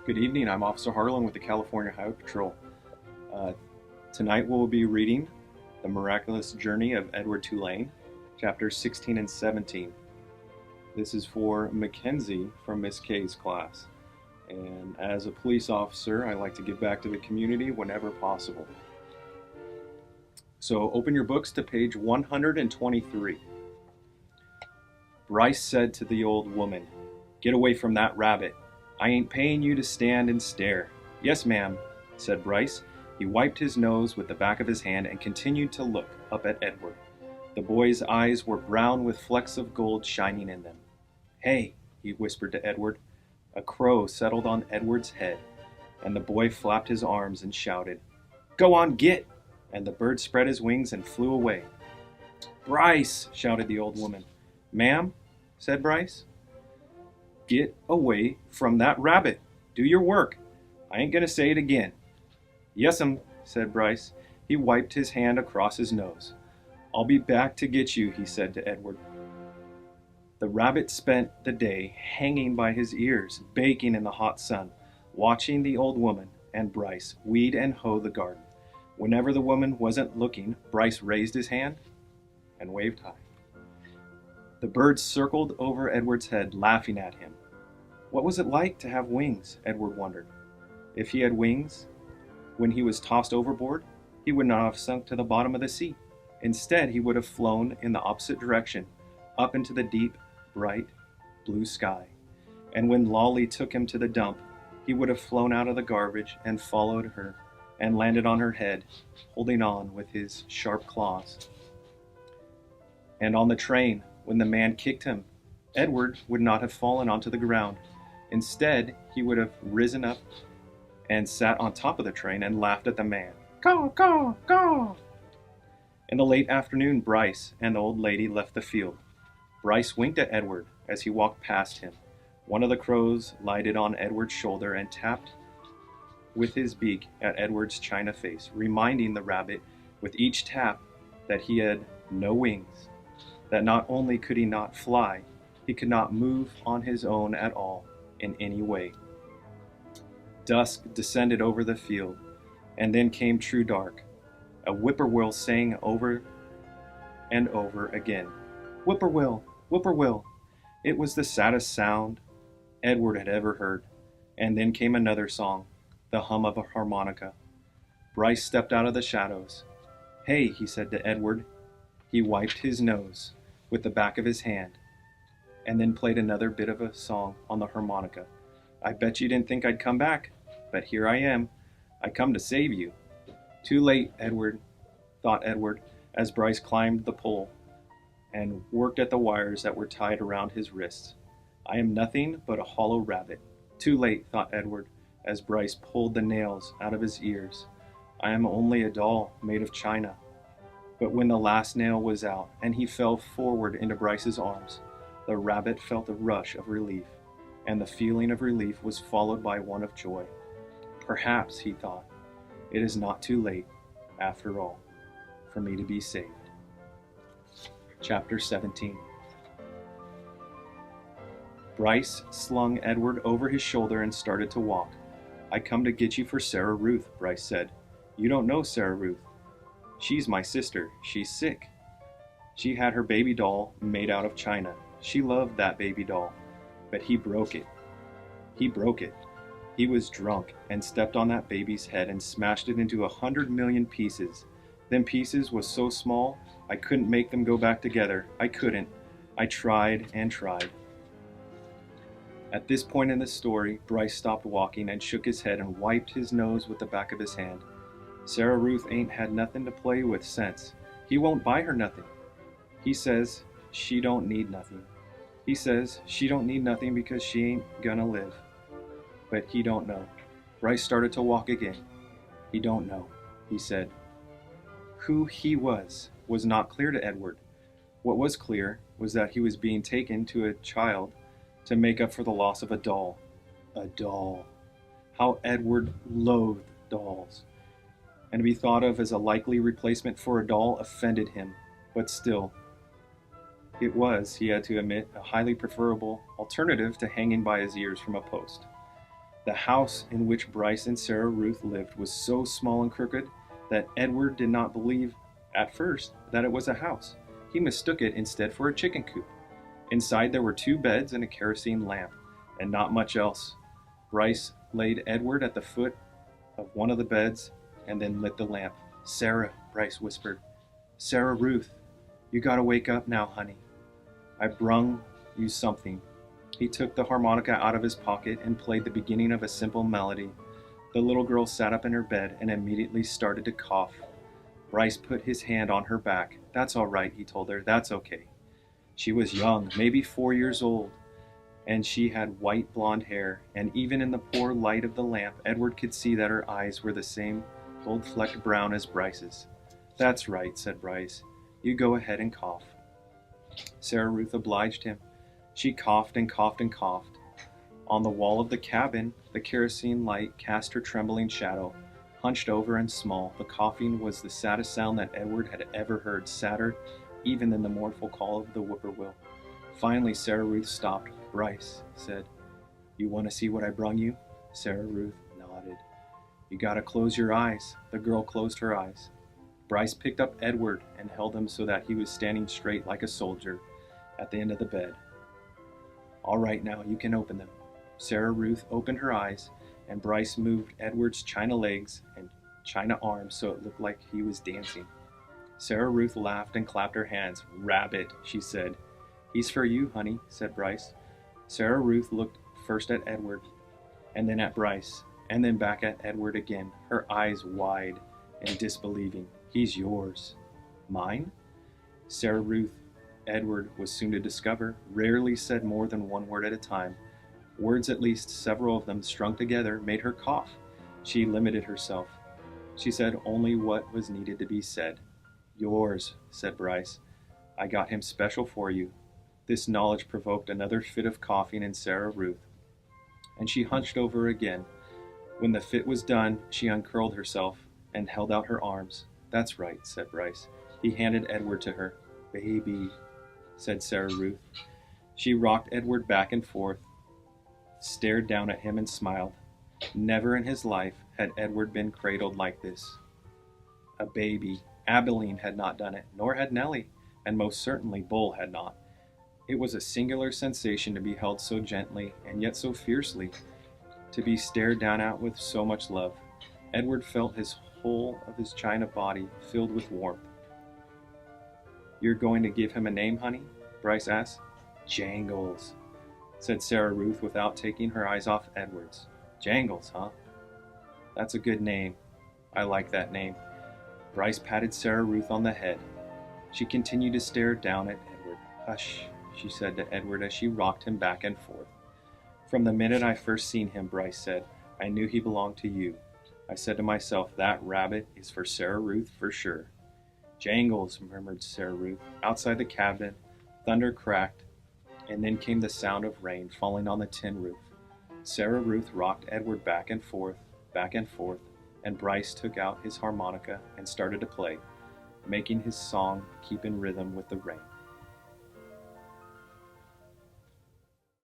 Good evening. I'm Officer Harlan with the California Highway Patrol. Uh, Tonight we'll be reading The Miraculous Journey of Edward Tulane, chapters 16 and 17. This is for Mackenzie from Miss K's class. And as a police officer, I like to give back to the community whenever possible. So open your books to page 123. Bryce said to the old woman, "Get away from that rabbit. I ain't paying you to stand and stare." "Yes, ma'am," said Bryce. He wiped his nose with the back of his hand and continued to look up at Edward. The boy's eyes were brown with flecks of gold shining in them. "Hey," he whispered to Edward. A crow settled on Edward's head, and the boy flapped his arms and shouted, "Go on, get!" And the bird spread his wings and flew away. "Bryce!" shouted the old woman. "Ma'am," said Bryce. "Get away from that rabbit. Do your work. I ain't gonna say it again." "Yes'm," said Bryce. He wiped his hand across his nose. "I'll be back to get you," he said to Edward. The rabbit spent the day hanging by his ears, baking in the hot sun, watching the old woman and Bryce weed and hoe the garden. Whenever the woman wasn't looking, Bryce raised his hand and waved high. The birds circled over Edward's head, laughing at him. What was it like to have wings? Edward wondered. If he had wings, when he was tossed overboard, he would not have sunk to the bottom of the sea. Instead, he would have flown in the opposite direction, up into the deep, bright, blue sky. And when Lolly took him to the dump, he would have flown out of the garbage and followed her and landed on her head, holding on with his sharp claws. And on the train, when the man kicked him, Edward would not have fallen onto the ground. Instead, he would have risen up and sat on top of the train and laughed at the man. Caw, caw, caw! In the late afternoon, Bryce and the old lady left the field. Bryce winked at Edward as he walked past him. One of the crows lighted on Edward's shoulder and tapped with his beak at Edward's china face, reminding the rabbit with each tap that he had no wings, that not only could he not fly, he could not move on his own at all in any way. Dusk descended over the field, and then came true dark. A whippoorwill sang over and over again. Whippoorwill, whippoorwill. It was the saddest sound Edward had ever heard. And then came another song, the hum of a harmonica. Bryce stepped out of the shadows. "Hey," he said to Edward. He wiped his nose with the back of his hand, and then played another bit of a song on the harmonica. "I bet you didn't think I'd come back, but here I am. I come to save you." Too late, Edward, thought Edward, as Bryce climbed the pole and worked at the wires that were tied around his wrists. "I am nothing but a hollow rabbit." Too late, thought Edward, as Bryce pulled the nails out of his ears. "I am only a doll made of china." But when the last nail was out and he fell forward into Bryce's arms, the rabbit felt a rush of relief, and the feeling of relief was followed by one of joy. Perhaps, he thought, it is not too late, after all, for me to be saved. Chapter 17. Bryce slung Edward over his shoulder and started to walk. "I come to get you for Sarah Ruth," Bryce said. "You don't know Sarah Ruth. She's my sister. She's sick. She had her baby doll made out of china. She loved that baby doll, but he broke it. He broke it. He was drunk and stepped on that baby's head and smashed it into 100 million pieces. Them pieces was so small, I couldn't make them go back together. I couldn't. I tried and tried." At this point in the story, Bryce stopped walking and shook his head and wiped his nose with the back of his hand. "Sarah Ruth ain't had nothing to play with since. He won't buy her nothing. He says she don't need nothing. He says she don't need nothing because she ain't gonna live. But he don't know." Bryce started to walk again. "He don't know," he said. Who he was not clear to Edward. What was clear was that he was being taken to a child to make up for the loss of a doll. A doll. How Edward loathed dolls. And to be thought of as a likely replacement for a doll offended him, but still, it was, he had to admit, a highly preferable alternative to hanging by his ears from a post. The house in which Bryce and Sarah Ruth lived was so small and crooked that Edward did not believe at first that it was a house. He mistook it instead for a chicken coop. Inside there were 2 beds and a kerosene lamp, and not much else. Bryce laid Edward at the foot of one of the beds and then lit the lamp. "Sarah," Bryce whispered. "Sarah Ruth, you gotta wake up now, honey. I brung you something." He took the harmonica out of his pocket and played the beginning of a simple melody. The little girl sat up in her bed and immediately started to cough. Bryce put his hand on her back. "That's all right," he told her. "That's okay." She was young, maybe 4 years old, and she had white blonde hair, and even in the poor light of the lamp, Edward could see that her eyes were the same gold-flecked brown as Bryce's. "That's right," said Bryce. "You go ahead and cough." Sarah Ruth obliged him. She coughed and coughed and coughed. On the wall of the cabin, the kerosene light cast her trembling shadow. Hunched over and small, the coughing was the saddest sound that Edward had ever heard, sadder even than the mournful call of the whippoorwill. Finally, Sarah Ruth stopped. "Bryce said, 'You want to see what I brung you?'" Sarah Ruth nodded. "You gotta close your eyes." The girl closed her eyes. Bryce picked up Edward and held him so that he was standing straight like a soldier at the end of the bed. "All right, now you can open them." Sarah Ruth opened her eyes, and Bryce moved Edward's china legs and china arms so it looked like he was dancing. Sarah Ruth laughed and clapped her hands. "Rabbit," she said. "He's for you, honey," said Bryce. Sarah Ruth looked first at Edward, and then at Bryce, and then back at Edward again, her eyes wide and disbelieving. "He's yours." "Mine?" Sarah Ruth, Edward was soon to discover, rarely said more than one word at a time. Words, at least several of them strung together, made her cough. She limited herself. She said only what was needed to be said. "Yours," said Bryce. "I got him special for you." This knowledge provoked another fit of coughing in Sarah Ruth, and she hunched over again. When the fit was done, she uncurled herself and held out her arms. "That's right," said Bryce. He handed Edward to her. "Baby," said Sarah Ruth. She rocked Edward back and forth, stared down at him and smiled. Never in his life had Edward been cradled like this. A baby. Abilene had not done it, nor had Nellie, and most certainly Bull had not. It was a singular sensation to be held so gently and yet so fiercely, to be stared down at with so much love. Edward felt his whole of his china body filled with warmth. "You're going to give him a name, honey?" Bryce asked. "Jangles," said Sarah Ruth without taking her eyes off Edward's. "Jangles, huh? That's a good name. I like that name." Bryce patted Sarah Ruth on the head. She continued to stare down at Edward. "Hush," she said to Edward as she rocked him back and forth. "From the minute I first seen him," Bryce said, "I knew he belonged to you. I said to myself, that rabbit is for Sarah Ruth for sure." "Jangles," murmured Sarah Ruth. Outside the cabin, thunder cracked, and then came the sound of rain falling on the tin roof. Sarah Ruth rocked Edward back and forth, and Bryce took out his harmonica and started to play, making his song keep in rhythm with the rain.